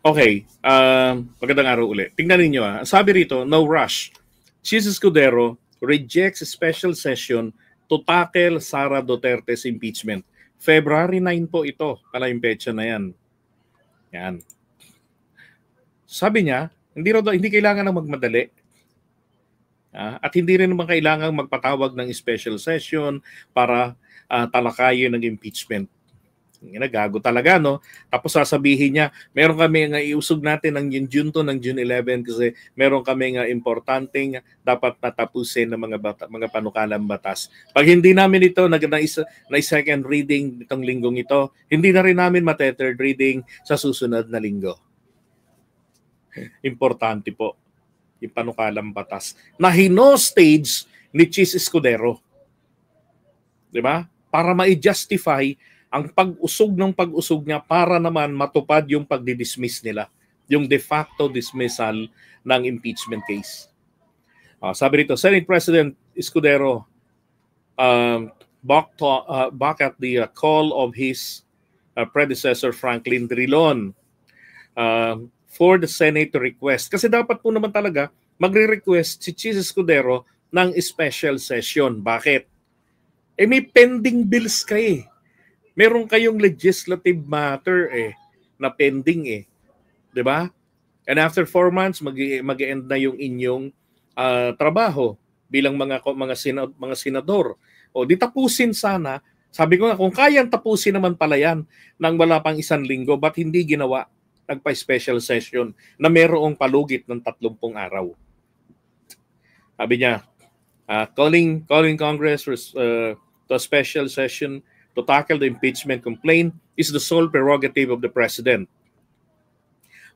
Okay, magandang araw ulit. Tingnan ninyo sabi rito, no rush. Chis Escudero rejects special session to tackle Sara Duterte's impeachment. February 9 po ito, pala yung petsa na yan. Yan. Sabi niya, hindi kailangan ng magmadali. At hindi rin naman kailangan magpatawag ng special session para talakayin ng impeachment. Gago talaga, no? Tapos sasabihin niya, meron kami nga iusog natin ng June 2 ng June 11 kasi meron kami nga importanteng dapat natapusin ng mga panukalang batas. Pag hindi namin ito na second reading itong linggong ito, hindi na rin namin third reading sa susunod na linggo. Importante po yung panukalang batas na hino-stage ni Chis Escudero. Diba? Para ma-justify ang pag-usog niya para naman matupad yung pagdidismiss nila, yung de facto dismissal ng impeachment case. Sabi rito, Senate President Escudero back at the call of his predecessor Franklin Drilon for the Senate to request. Kasi dapat po naman talaga magre-request si Chis Escudero ng special session. Bakit? May pending bills kayo meron kayong legislative matter na pending 'di ba? And after 4 months mag-end na yung inyong trabaho bilang mga senador. O di tapusin sana. Sabi ko nga kung kayang tapusin naman pala yan nang wala pang 1 linggo, ba't hindi ginawa? Nagpa-special session na merong palugit ng 30 araw. Sabi niya, calling Congress to a special session to tackle the impeachment complaint is the sole prerogative of the President,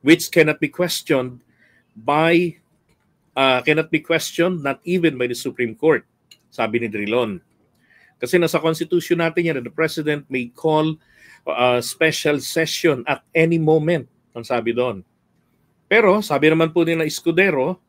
which cannot be questioned not even by the Supreme Court, sabi ni Drilon. Kasi nasa Constitution natin yan, the President may call a special session at any moment, ang sabi doon. Pero sabi naman po nila Escudero,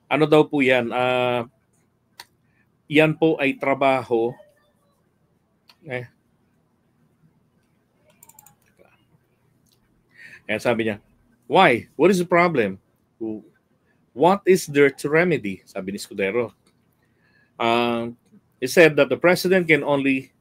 ano daw po yan, yan po ay trabaho Kaya sabi niya, why? What is the problem? What is there to remedy? Sabi ni Escudero. He said that the President can only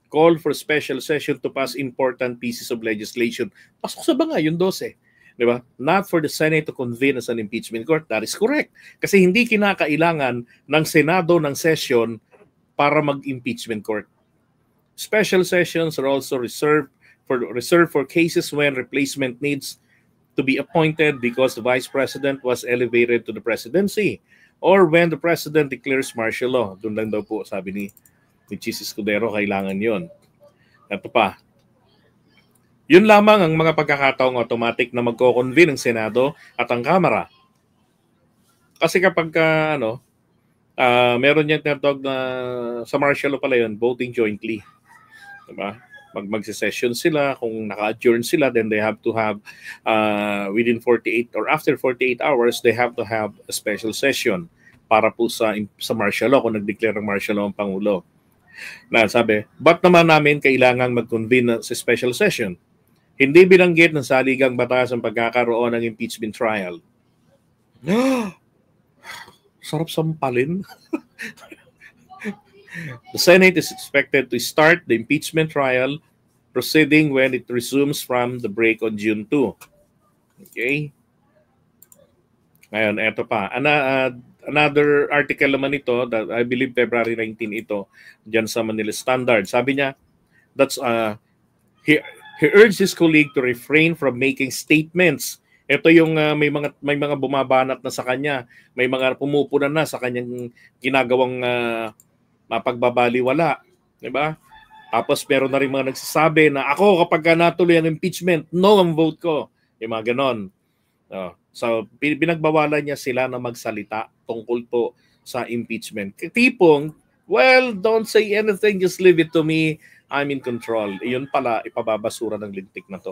call for special session to pass important pieces of legislation. Pasok sa banga yung 12. Diba? Not for the Senate to convene as an impeachment court. That is correct. Kasi hindi kinakailangan ng Senado ng session para mag-impeachment court. Special sessions are also reserved for cases when replacement needs to be appointed because the Vice President was elevated to the presidency or when the President declares martial law. Doon lang daw po, sabi ni Chis Escudero, kailangan yon. Ito pa. Yun lamang ang mga pagkakataong automatic na magko-convene ng Senado at ang Kamara. Kasi kapag meron niyang tinatawag na sa martial law pala yun, voting jointly. Diba? Mag-session sila, kung naka-adjourn sila, then they have to have within 48 or after 48 hours, they have to have a special session para po sa martial law, kung nag-declare ng martial law ang Pangulo. Na sabi, ba't naman namin kailangang mag-convene sa special session? Hindi binanggit ng saligang batas ang pagkakaroon ng impeachment trial. Sarap sampalin. The Senate is expected to start the impeachment trial proceeding when it resumes from the break on June 2. Okay? Ngayon, eto pa. Another article naman ito, that I believe February 19 ito, dyan sa Manila Standard. Sabi niya, he urged his colleague to refrain from making statements. Ito yung may mga bumabanat na sa kanya, may mga pumupunan na sa kanyang ginagawang mapagbabaliwala, di ba? Tapos meron na rin mga nagsasabi na ako kapag natuloy ang impeachment, no ang vote ko. Yung mga ganon. So, binagbawalan niya sila na magsalita tungkol po sa impeachment. Tipong, well, don't say anything, just leave it to me. I'm in control. Iyon pala, ipababasura ng lintik na to.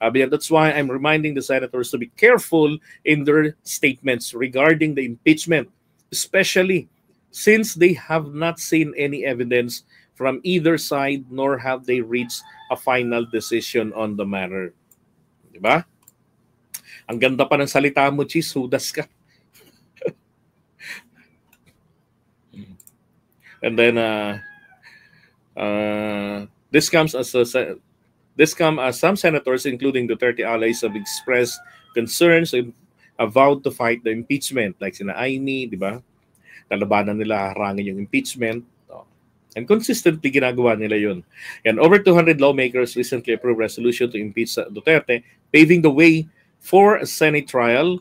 That's why I'm reminding the senators to be careful in their statements regarding the impeachment, especially since they have not seen any evidence from either side nor have they reached a final decision on the matter. Di ba? Ang ganda pa ng salita mo, Cheese, hudas ka. And then, this comes as some senators, including Duterte allies, have expressed concerns and vowed to fight the impeachment. Like sina Aimee, di ba? Lalabanan nila, harangin yung impeachment. And consistently ginagawa nila yun. And over 200 lawmakers recently approved resolution to impeach Duterte, paving the way for a Senate trial.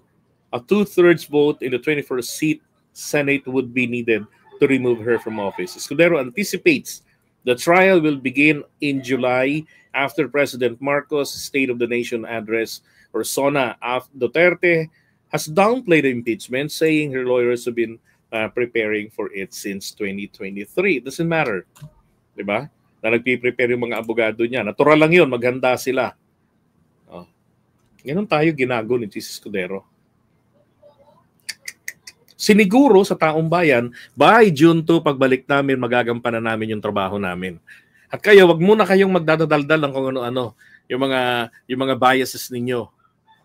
A 2/3 vote in the 21st seat Senate would be needed to remove her from office. Escudero anticipates the trial will begin in July after President Marcos' State of the Nation address, or SONA. Duterte has downplayed the impeachment, saying her lawyers have been preparing for it since 2023. It doesn't matter. Diba? Na nagpiprepare yung mga abogado niya. Natural lang yun, maghanda sila. Oh. Ganun tayo ginago ni Jesus Escudero. Siniguro sa taong bayan, by June 2, pagbalik namin, magagampanan namin yung trabaho namin. At kayo, wag muna kayong magdadaldal ng kung ano-ano, yung mga biases ninyo.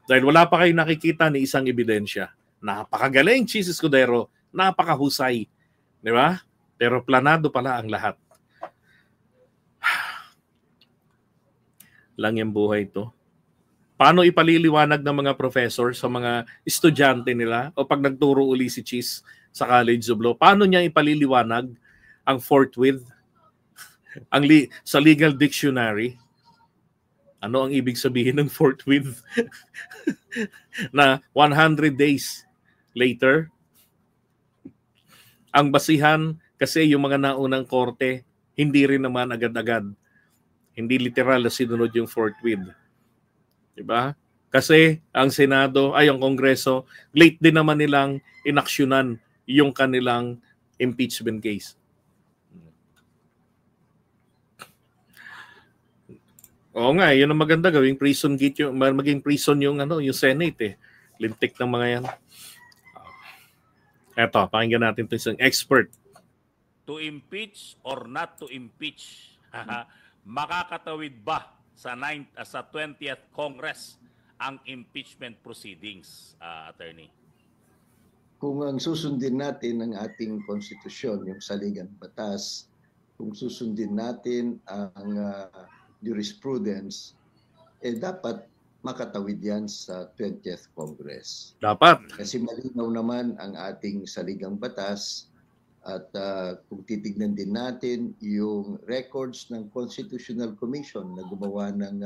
Dahil wala pa kayong nakikita ni isang ebidensya. Napakagaling, Jesus Escudero. Napakahusay. Di ba? Pero planado pala ang lahat. Lang yung buhay ito. Paano ipaliliwanag ng mga professor sa mga estudyante nila o pag nagturo uli si Cheese sa College of Law, paano niya ipaliliwanag ang forthwith sa legal dictionary? Ano ang ibig sabihin ng forthwith? Na 100 days later, ang basihan kasi yung mga naunang korte, hindi rin naman agad-agad. Hindi literal na sinunod yung forthwith. Diba? Kasi ang Senado, ang Kongreso, late din naman nilang inaksyonan yung kanilang impeachment case. Oo nga, yun ang maganda gawing prison gate yung maging prison yung Senate Lintik ng mga yan. Eto, pakinggan natin ito isang expert. To impeach or not to impeach? Makakatawid ba sa 20th Congress ang impeachment proceedings, attorney? Kung ang susundin natin ang ating konstitusyon, yung saligang batas, kung susundin natin ang jurisprudence, dapat makatawid yan sa 20th Congress. Dapat. Kasi malinaw naman ang ating saligang batas at kung titignan din natin yung records ng Constitutional Commission na gumawa ng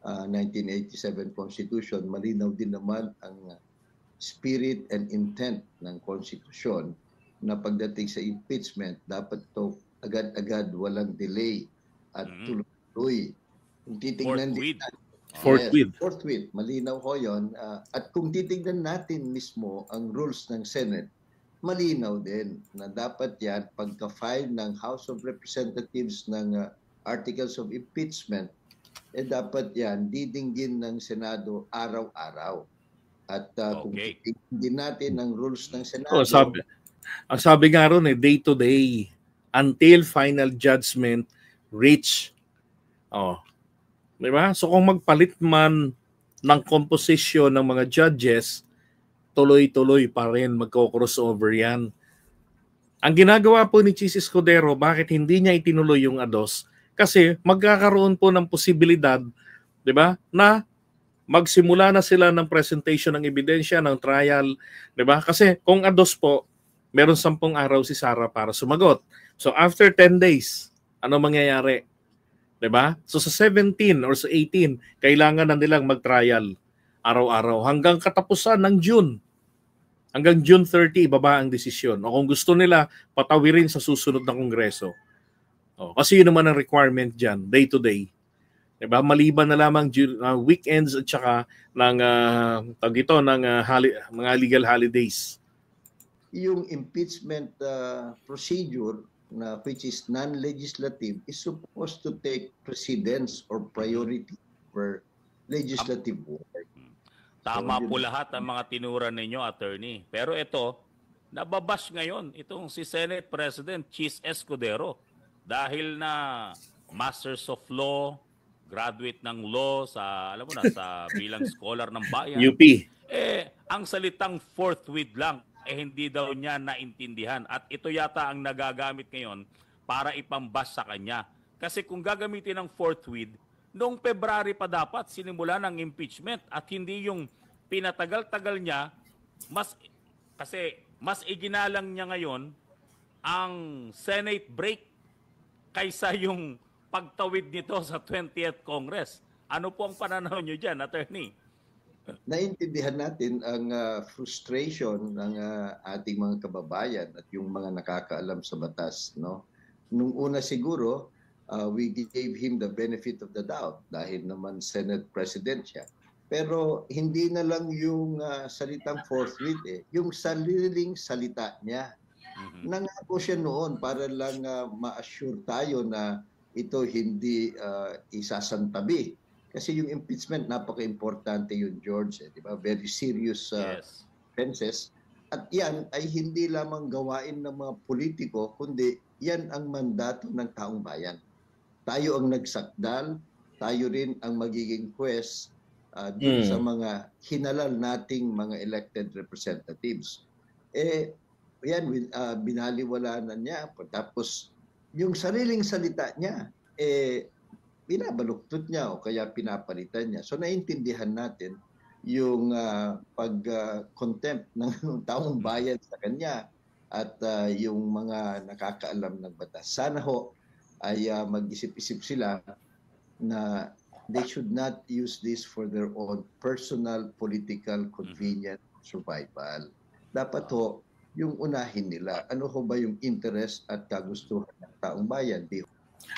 1987 Constitution, malinaw din naman ang spirit and intent ng Constitution na pagdating sa impeachment, dapat to agad-agad, walang delay at tuloy-tuloy. Kung titignan din natin, forthwith. Malinaw ko yun. At kung titignan natin mismo ang rules ng Senate, malinaw din na dapat yan, pagka-file ng House of Representatives ng Articles of Impeachment, dapat yan didinggin ng Senado araw-araw. At kung titignan din natin ang rules ng Senado... ang sabi nga ron day to day, until final judgment reach. Diba? So kung magpalit man ng composition ng mga judges, tuloy-tuloy pa rin magko-crossover yan. Ang ginagawa po ni Jesus Escudero, bakit hindi niya itinuloy yung ADOS? Kasi magkakaroon po ng posibilidad, diba, na magsimula na sila ng presentation ng ebidensya, ng trial. Diba? Kasi kung ADOS po, meron 10 araw si Sara para sumagot. So after 10 days, ano mangyayari? Diba? So sa 17 or sa 18, kailangan na nilang mag-trial araw-araw hanggang katapusan ng June. Hanggang June 30, baba ang desisyon. O kung gusto nila, patawirin sa susunod na kongreso. Kasi yun naman ang requirement dyan, day to day. Diba? Maliban na lamang weekends at saka ng, mga legal holidays. Yung impeachment procedure, which is non-legislative, is supposed to take precedence or priority for legislative work. Tama po lahat ang mga tinura ninyo, attorney. Pero ito, nababash ngayon itong si Senate President Cheese Escudero dahil na Masters of Law, graduate ng law sa, alam mo na, sa bilang scholar ng bayan. UP. Ang salitang forthwith lang, hindi daw niya naintindihan. At ito yata ang nagagamit ngayon para ipambas sa kanya. Kasi kung gagamitin ng forthwith, noong February pa dapat sinimula ng impeachment at hindi yung pinatagal-tagal niya, kasi mas iginalang niya ngayon ang Senate break kaysa yung pagtawid nito sa 20th Congress. Ano po ang pananaw niyo dyan, Attorney? Naintindihan natin ang frustration ng ating mga kababayan at yung mga nakakaalam sa batas, no? Nung una siguro, we gave him the benefit of the doubt dahil naman Senate President siya. Pero hindi na lang yung salitang forthwith, yung sariling salita niya. Nangako siya noon para lang ma-assure tayo na ito hindi isasantabi. Kasi yung impeachment, napaka-importante yun, George. Di ba? Very serious offenses. At yan ay hindi lamang gawain ng mga politiko, kundi yan ang mandato ng taong bayan. Tayo ang nagsakdal, tayo rin ang magiging quest dun sa mga hinalal nating mga elected representatives. Yan, binaliwala na niya. Tapos, yung sariling salita niya, binabaluktot niya o kaya pinapalitan niya. So naiintindihan natin yung pag-contempt ng taong bayan sa kanya at yung mga nakakaalam ng batas. Sana ho ay mag-isip-isip sila na they should not use this for their own personal political convenience survival. Dapat ho, yung unahin nila. Ano ho ba yung interest at kagustuhan ng taong bayan?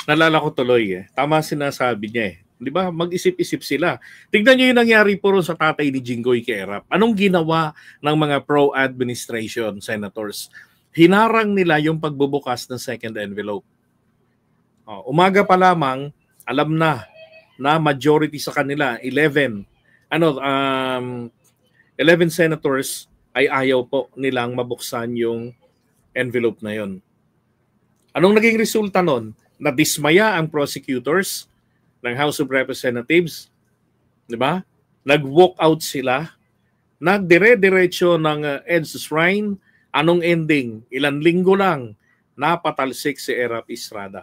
Nalala ko tuloy Tama sinasabi niya Di ba? Mag-isip-isip sila. Tignan niyo yung nangyari po sa tatay ni Jinggoy Querap. Anong ginawa ng mga pro-administration senators? Hinarang nila yung pagbubukas ng second envelope. Umaga pa lamang, alam na majority sa kanila, 11 senators ay ayaw po nilang mabuksan yung envelope na yon. Anong naging resulta nun? Nadismaya ang prosecutors ng House of Representatives, di ba? Nag-walk out sila, nagdire-diretso ng EDSA Shrine. Anong ending? Ilan linggo lang, napatalsik si Erap Estrada.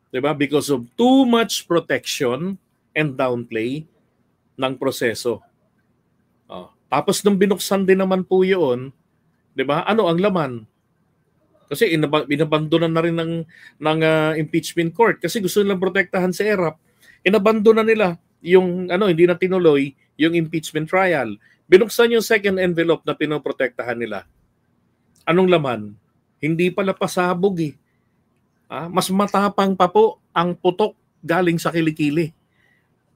Di ba? Because of too much protection and downplay ng proseso. Tapos nung binuksan din naman po yun, di ba? Ano ang laman? Kasi binabandonan na rin ng impeachment court kasi gusto nilang protektahan si Erap. Inabandonan nila yung hindi na tinuloy yung impeachment trial. Binuksan yung second envelope na pinoprotektahan nila. Anong laman? Hindi pala pasabog Mas matapang pa po ang putok galing sa kilikili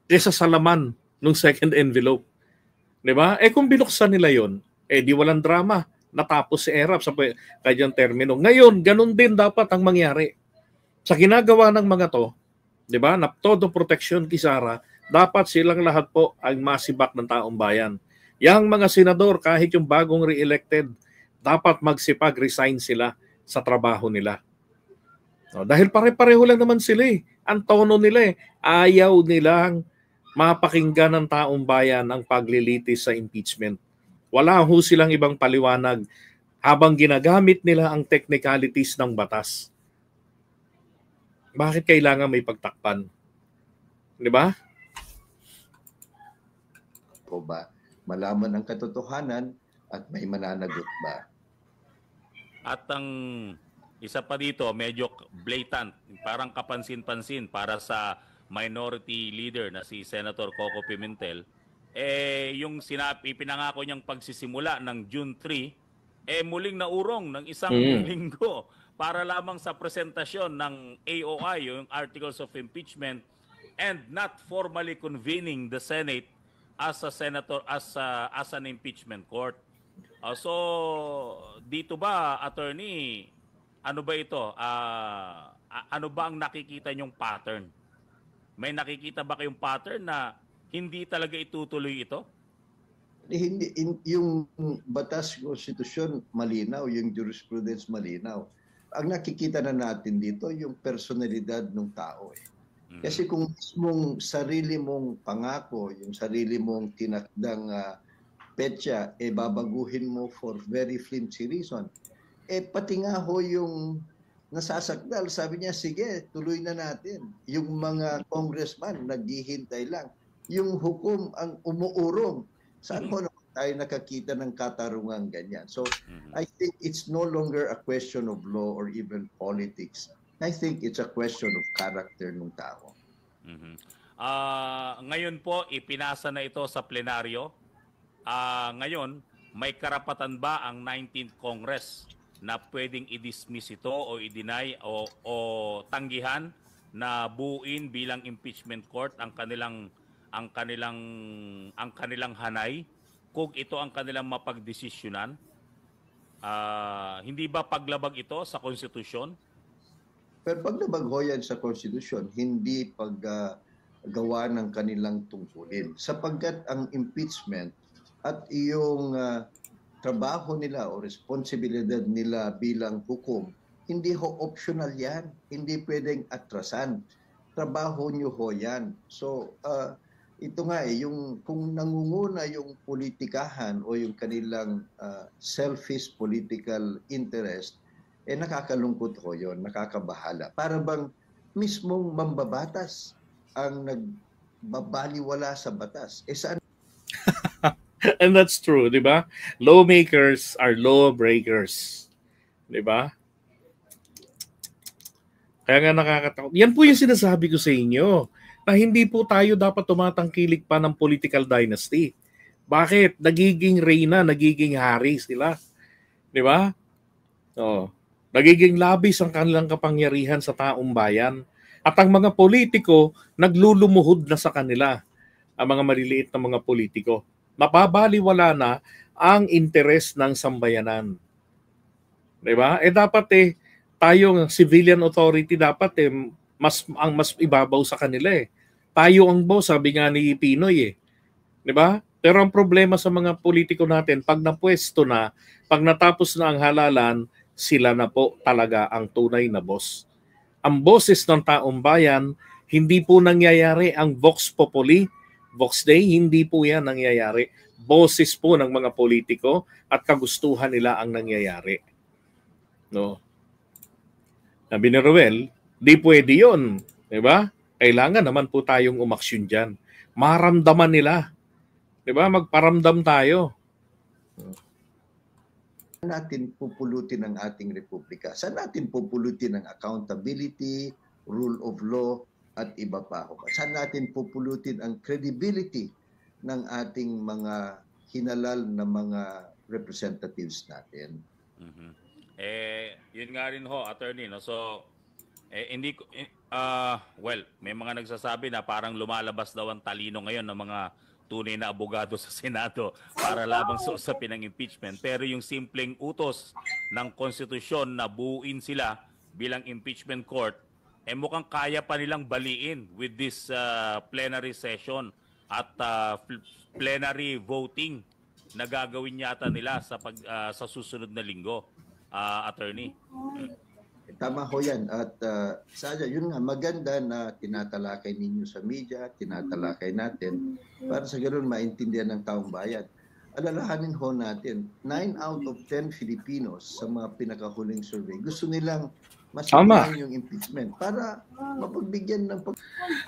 kaysa sa laman ng second envelope. Diba? Kung binuksan nila yon, di walang drama. Natapos si Erap sa kanyang termino. Ngayon, ganun din dapat ang mangyari. Sa ginagawa ng mga to, di ba, na todo protection kisara, dapat silang lahat po ay masibak ng taong bayan. Yang mga senador, kahit yung bagong re-elected, dapat magsipag-resign sila sa trabaho nila. Dahil pare-pareho lang naman sila Ang tono nila ayaw nilang mapakinggan ng taong bayan ang paglilitis sa impeachment. Wala ho silang ibang paliwanag habang ginagamit nila ang technicalities ng batas. Bakit kailangan may pagtakpan? Di ba? O ba? Malaman ang katotohanan at may mananagot ba? At ang isa pa dito, medyo blatant, parang kapansin-pansin para sa minority leader na si Senator Coco Pimentel, yung pinangako niyang pagsisimula ng June 3, muling naurong ng isang linggo para lamang sa presentasyon ng AOI, yung Articles of Impeachment, and not formally convening the Senate as an impeachment court. So, dito ba, Attorney, ano ba ito? Ano ba ang nakikita niyong pattern? May nakikita ba kayong pattern na hindi talaga itutuloy ito? Hindi, yung batas konstitusyon malinaw, yung jurisprudence malinaw. Ang nakikita na natin dito, yung personalidad ng tao. Kasi kung mismong sarili mong pangako, yung sarili mong tinakdang petsa, babaguhin mo for very flimsy reason, pati nga ho yung nasasakdal, sabi niya, sige, tuloy na natin. Yung mga congressman, naghihintay lang. Yung hukom ang umuurong. Saan ho naman tayo nakakita ng katarungan ganyan? So, I think it's no longer a question of law or even politics. I think it's a question of character ng tao. Ngayon po, ipinasa na ito sa plenaryo. Ngayon, may karapatan ba ang 19th Congress na pwedeng i-dismiss ito o i-deny o tanggihan na buuin bilang impeachment court ang kanilang hanay kung ito ang kanilang mapagdesisyonan? Hindi ba paglabag ito sa konstitusyon? Pero paglabag ho yan sa konstitusyon, hindi paggawa ng kanilang tungkulin. Sapagkat ang impeachment at iyong trabaho nila o responsibilidad nila bilang hukom, hindi ho optional yan. Hindi pwedeng atrasan. Trabaho nyo ho yan. So, ito nga yung kung nangunguna yung politikahan o yung kanilang selfish political interest, nakakalungkot ho yun, nakakabahala. Para bang mismong mambabatas ang nagbabaliwala sa batas. Saan? And that's true, di ba? Lawmakers are lawbreakers. Di ba? Kaya nga nakakatakot. Yan po yung sinasabi ko sa inyo, na hindi po tayo dapat tumatangkilik pa ng political dynasty. Bakit? Nagiging reyna, nagiging hari sila. Di ba? Nagiging labis ang kanilang kapangyarihan sa taong bayan. At ang mga politiko, naglulumuhod na sa kanila. Ang mga maliliit na mga politiko. Mapabaliwala na ang interes ng sambayanan. Diba? Dapat tayong civilian authority dapat mas ibabaw sa kanila Tayo ang boss, sabi nga ni Pinoy Diba? Pero ang problema sa mga politiko natin, pag napwesto na, pag natapos na ang halalan, sila na po talaga ang tunay na boss. Ang boses ng taong bayan, hindi po nangyayari ang Vox Populi, Vox Dei, hindi po yan nangyayari. Boses po ng mga politiko at kagustuhan nila ang nangyayari. No? Sabi ni Ruel, di pwede yun. Diba? Kailangan naman po tayong umaksyon dyan. Maramdaman nila. Diba? Magparamdam tayo. Saan natin pupulutin ang ating republika? Saan natin pupulutin ang accountability, rule of law, at iba pa? Saan natin pupulutin ang credibility ng ating mga hinalal na mga representatives natin? Yun nga rin ho, attorney. No? So, hindi ko, may mga nagsasabi na parang lumalabas daw ang talino ngayon ng mga tunay na abogado sa Senado para labang sa usapin ng impeachment. Pero yung simpleng utos ng konstitusyon na buuin sila bilang impeachment court, mukhang kaya pa nilang baliin with this plenary session at plenary voting na gagawin yata nila sa susunod na linggo, attorney. Tama ho yan. At yun nga, maganda na tinatalakay ninyo sa media, tinatalakay natin para sa ganoon maintindihan ng taong bayan. Alalahanin ho natin, 9 out of 10 Filipinos sa mga pinakahuling survey, gusto nilang masubukan yung impeachment para mapagbigyan ng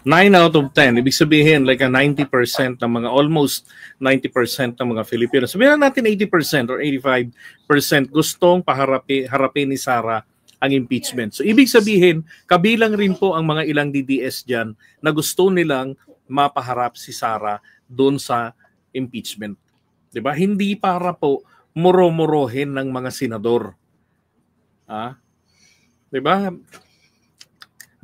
9 out of 10, ibig sabihin like a 90% ng mga, almost 90% ng mga Filipinos. Sabihin natin 80% or 85% gustong harapin ni Sara ang impeachment. So ibig sabihin, kabilang rin po ang mga ilang DDS dyan na gusto nilang mapaharap si Sara doon sa impeachment. Diba? Hindi para po muro-murohin ng mga senador. Diba?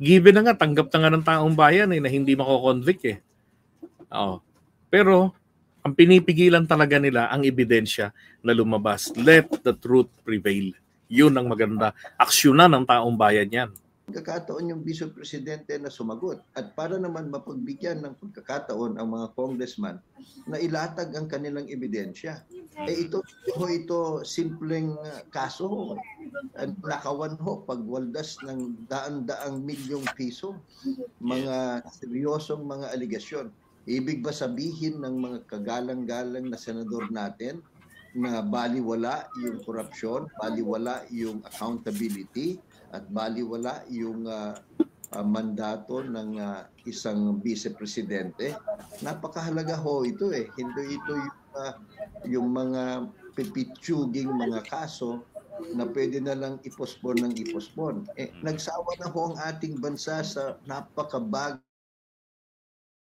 Given na nga, tanggap na nga ng taong bayan na hindi mako-convict Pero ang pinipigilan talaga nila ang ebidensya na lumabas. Let the truth prevail. Yun ang maganda. Aksyonan ng taong bayan yan. pagkakataon yung Vice Presidente na sumagot at para naman mapagbigyan ng pagkakataon ang mga congressman na ilatag ang kanilang ebidensya. Ito simpleng kaso ho. Nakawan ho pagwaldas ng daan-daang milyong piso. Mga seryosong mga aligasyon. Ibig ba sabihin ng mga kagalang-galang na senador natin na baliwala yung korupsyon, baliwala yung accountability, at baliwala yung mandato ng isang vice-presidente? Napakahalaga ho ito eh. Hindi ito yung mga pipitsuging mga kaso na pwede na lang ipospon ng ipospon. Nagsawa na ho ang ating bansa sa napakabago